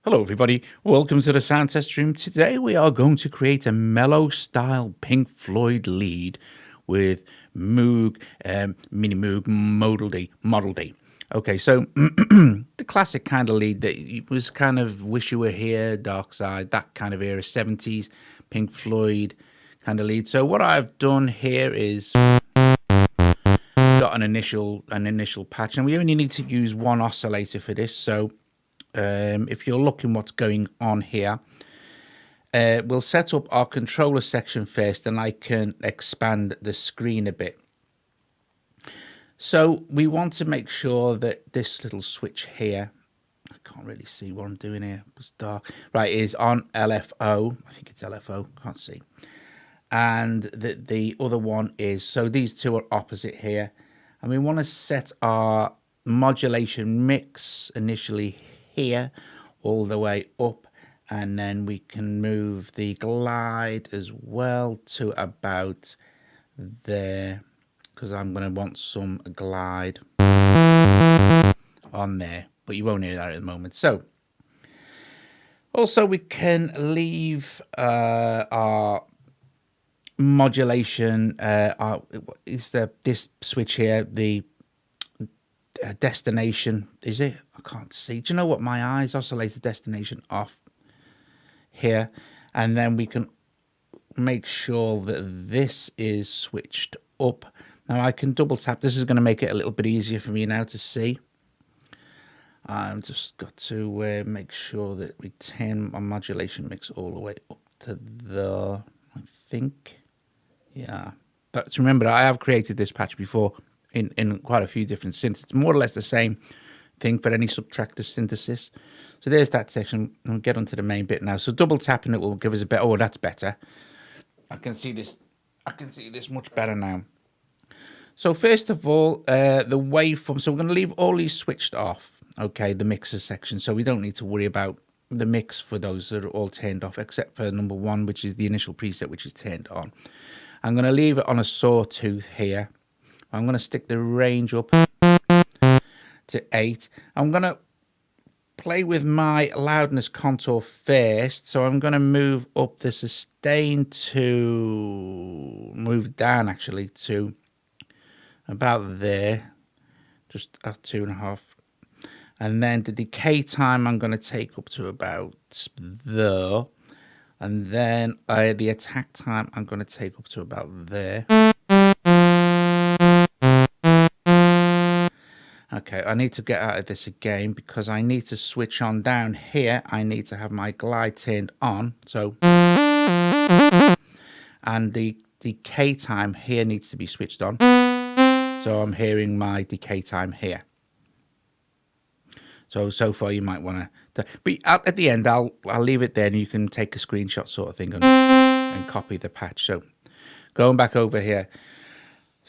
Hello everybody, welcome to the sound test room. Today we are going to create a mellow style Pink Floyd lead with Moog, Minimoog, Model D. Okay, so the classic kind of lead that was kind of Wish You Were Here, Dark Side, that kind of era, 70s Pink Floyd kind of lead. So what I've done here is got an initial patch, and we only need to use one oscillator for this. So if you're looking what's going on here, we'll set up our controller section first, and I can expand the screen a bit. So we want to make sure that this little switch here, I can't really see what I'm doing here, it's dark, right, is on LFO. I think it's LFO, can't see. And the other one is, so these two are opposite here, and we want to set our modulation mix initially here all the way up, and then we can move the glide as well to about there, because I'm going to want some glide on there, but you won't hear that at the moment. So also we can leave our modulation this switch here, the destination, is it? I can't see. Do you know what? My eyes oscillator destination off here, and then we can make sure that this is switched up. Now I can double tap. This is going to make it a little bit easier for me now to see. I've just got to make sure that we turn my modulation mix all the way up to the, I think, yeah. But remember, I have created this patch before in quite a few different synths. It's more or less the same thing for any subtractor synthesis. So there's that section. I'll get onto the main bit now. So double tapping it will give us a bit. Oh, that's better. I can see this. I can see this much better now. So first of all, the waveform. So we're going to leave all these switched off. Okay, the mixer section. So we don't need to worry about the mix for those that are all turned off, except for number one, which is the initial preset, which is turned on. I'm going to leave it on a sawtooth here. I'm going to stick the range up to 8. I'm going to play with my loudness contour first. So I'm going to move up the sustain to, move down actually to about there, just at 2.5. And then the decay time I'm going to take up to about there. And then the attack time I'm going to take up to about there. Okay, I need to get out of this again because I need to switch on down here. I need to have my glide turned on. So, and the decay time here needs to be switched on. So I'm hearing my decay time here. So far you might want to, but at the end I'll leave it there, and you can take a screenshot sort of thing and copy the patch. So going back over here.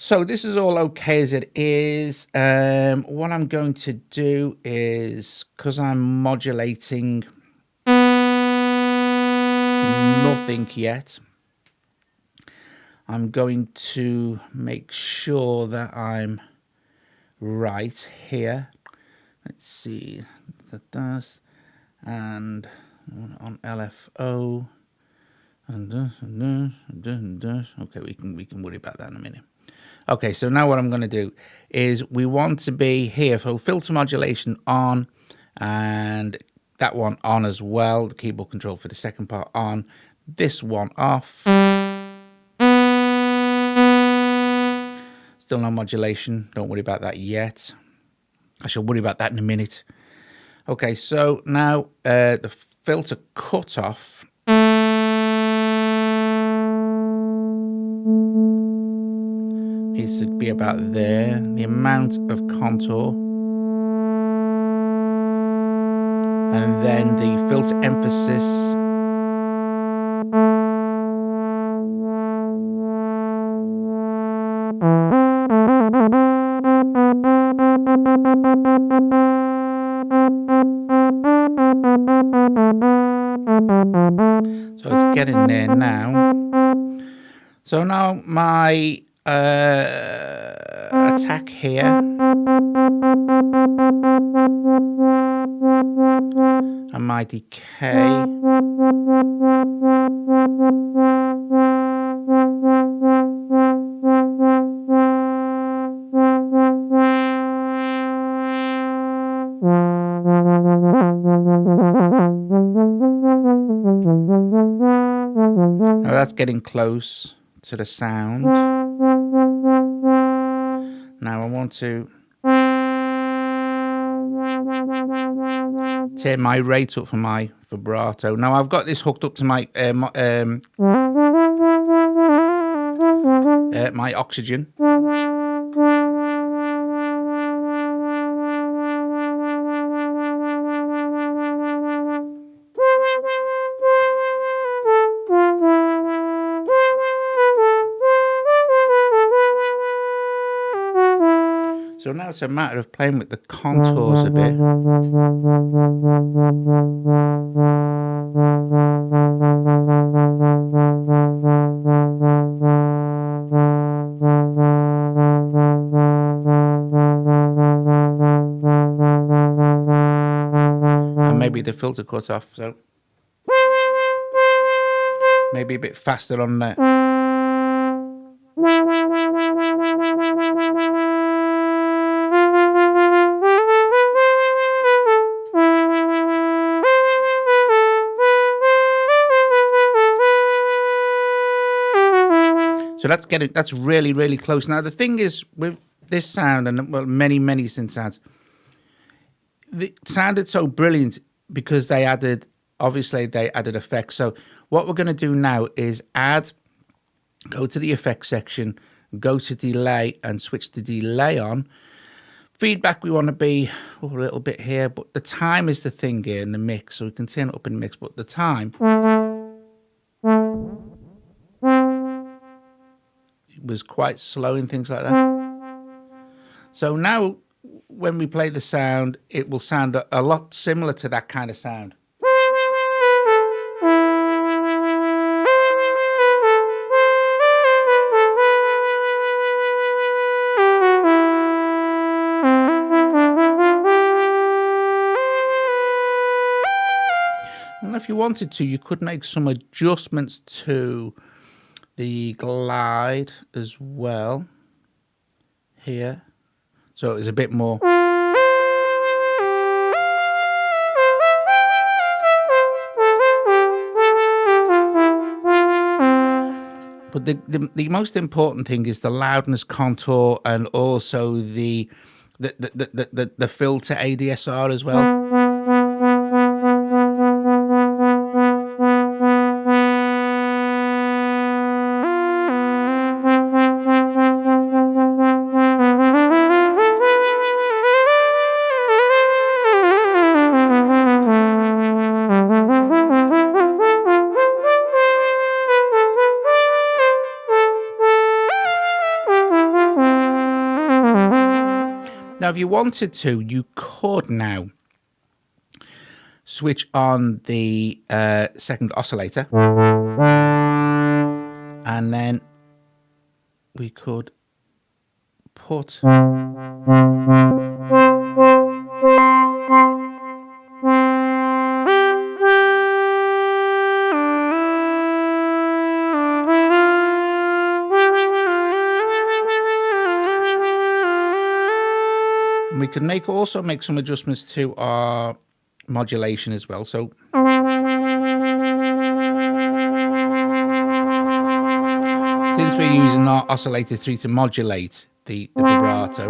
So this is all okay as it is. What I'm going to do is, because I'm modulating nothing yet, I'm going to make sure that I'm right here. Let's see, that does, and on LFO, and okay, we can worry about that in a minute. Okay, so now what I'm going to do is we want to be here, so filter modulation on, and that one on as well, the keyboard control for the second part on, this one off. Still no modulation, don't worry about that yet. I shall worry about that in a minute. Okay, so now the filter cutoff needs to be about there. The amount of contour, and then the filter emphasis. So it's getting there now. So now my attack here And my decay. Now that's getting close to the sound. Now I want to turn my rate up for my vibrato. Now I've got this hooked up to my my oxygen. So now it's a matter of playing with the contours a bit. And maybe the filter cut off, so maybe a bit faster on there. So that's really, really close. Now the thing is with this sound, and well, many synth sounds, it sounded so brilliant because they added effects. So what we're going to do now is go to the effects section, go to delay and switch the delay on. Feedback, we want to be a little bit here, but the time is the thing here in the mix. So we can turn it up in the mix, but the time was quite slow and things like that. So now when we play the sound, it will sound a lot similar to that kind of sound. And if you wanted to, you could make some adjustments to the glide as well here, so it's a bit more. But the most important thing is the loudness contour and also the filter ADSR as well. Now, if you wanted to, you could now switch on the second oscillator, and then we could put we can also make some adjustments to our modulation as well. So since we're using our Oscillator 3 to modulate the vibrato,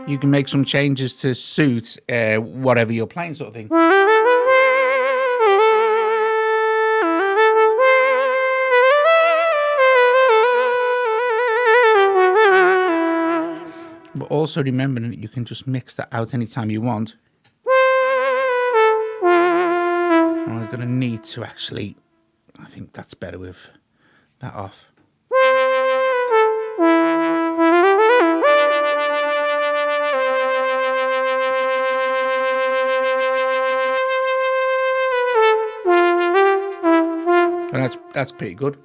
you can make some changes to suit whatever you're playing, sort of thing. But also remember that you can just mix that out anytime you want. I'm going to going to need to actually, I think that's better with that off. And that's pretty good.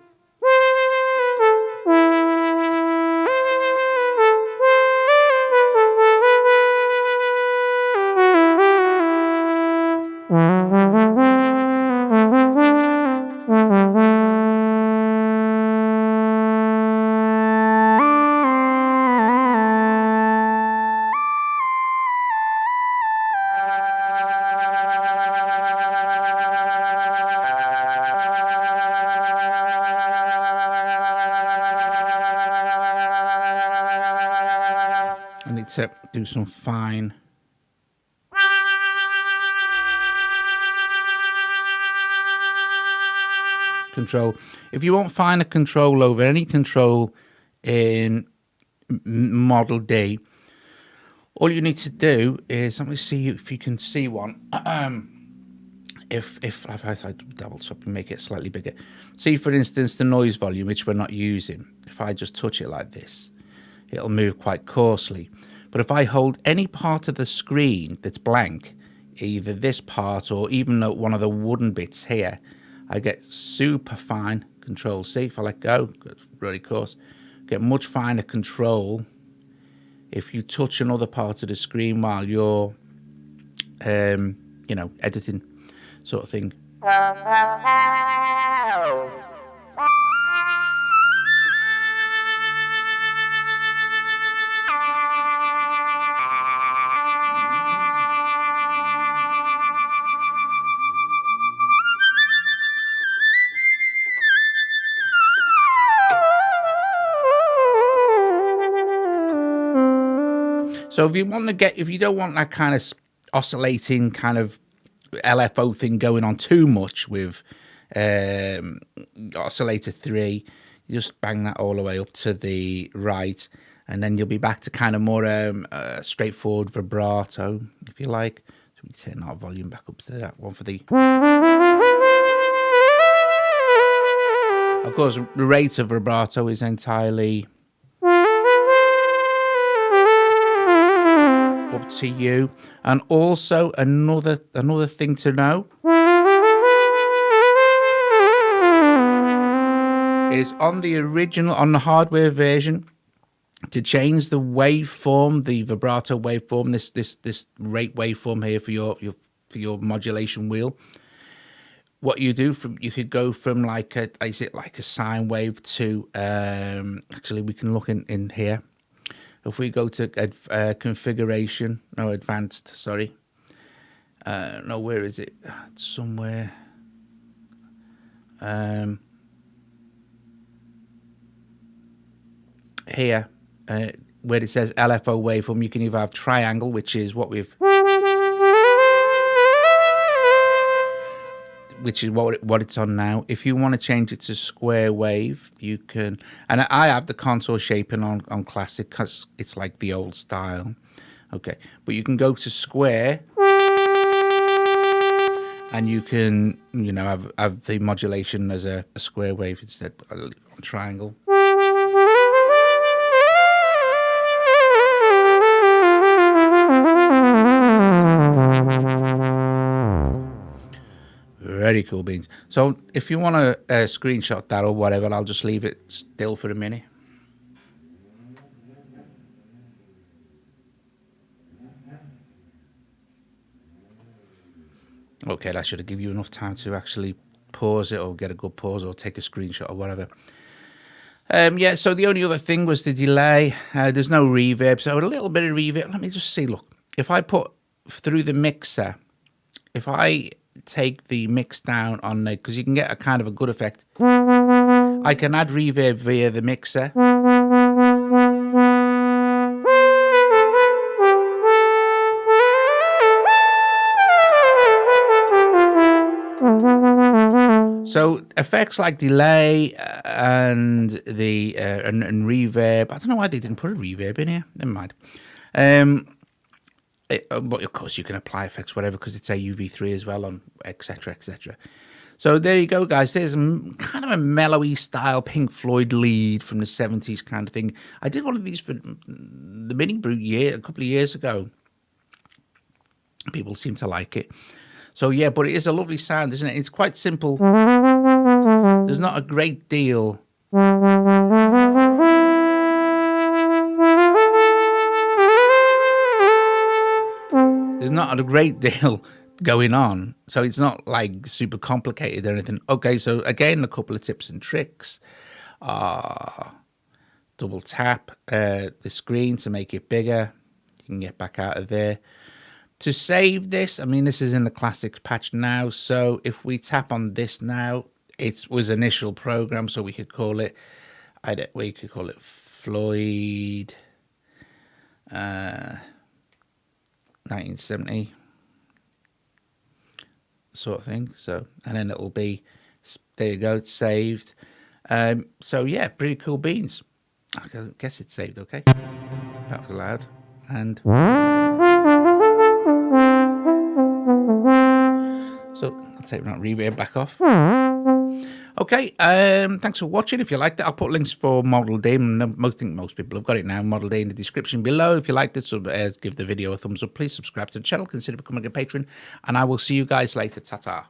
I need to do some fine control. If you want finer control over any control in Model D, all you need to do is, let me see if you can see one. If I double tap and make it slightly bigger. See, for instance, the noise volume, which we're not using. If I just touch it like this, it'll move quite coarsely. But if I hold any part of the screen that's blank, either this part or even one of the wooden bits here, I get super fine control. See, if I let go, it's really coarse. Get much finer control if you touch another part of the screen while you're, you know, editing, sort of thing. So if you want to get, if you don't want that kind of oscillating kind of LFO thing going on too much with Oscillator 3, you just bang that all the way up to the right, and then you'll be back to kind of more straightforward vibrato, if you like. So we turn our volume back up to that one for the... Of course, the rate of vibrato is entirely up to you. And also another thing to know is on the original, on the hardware version, to change the waveform, the vibrato waveform, this rate waveform here for your modulation wheel, what you do you could go from like a sine wave to actually we can look in here. If we go to configuration, no, advanced, sorry. No, where is it? It's somewhere. Here, where it says LFO waveform, you can either have triangle, which is what we've... which is what it's on now. If you want to change it to square wave, you can. And I have the contour shaping on classic because it's like the old style. Okay, but you can go to square, and you can, you know, have the modulation as a square wave instead, but on triangle. Very cool beans. So if you want to screenshot that or whatever, I'll just leave it still for a minute. Okay, that should give you enough time to actually pause it or get a good pause or take a screenshot or whatever. Yeah, so the only other thing was the delay. There's no reverb, so a little bit of reverb. Let me just see, look. If I put through the mixer, if I take the mix down on the, because you can get a kind of a good effect, I can add reverb via the mixer. So effects like delay and the and reverb. I don't know why they didn't put a reverb in here. Never mind. But of course you can apply effects, whatever, because it's AUV3 as well, on etc. etc. So there you go, guys. There's kind of a mellowy style Pink Floyd lead from the 70s kind of thing. I did one of these for the Mini Brute a couple of years ago. People seem to like it. So yeah, but it is a lovely sound, isn't it? It's quite simple. There's not a great deal. There's not a great deal going on, so it's not like super complicated or anything. Okay, so again, a couple of tips and tricks. Double tap the screen to make it bigger. You can get back out of there. To save this, I mean, this is in the classics patch now, so if we tap on this now, it was initial program, so we could call it, we could call it Floyd 1970 sort of thing. So, and then it'll be, there you go, it's saved. So yeah, pretty cool beans. I guess it's saved. Okay, that was loud. And so I'll take that reverb back off. Okay, thanks for watching. If you liked it, I'll put links for Modulating. I think most people have got it now. Modulating in the description below. If you liked it, so give the video a thumbs up. Please subscribe to the channel. Consider becoming a patron. And I will see you guys later. Ta-ta.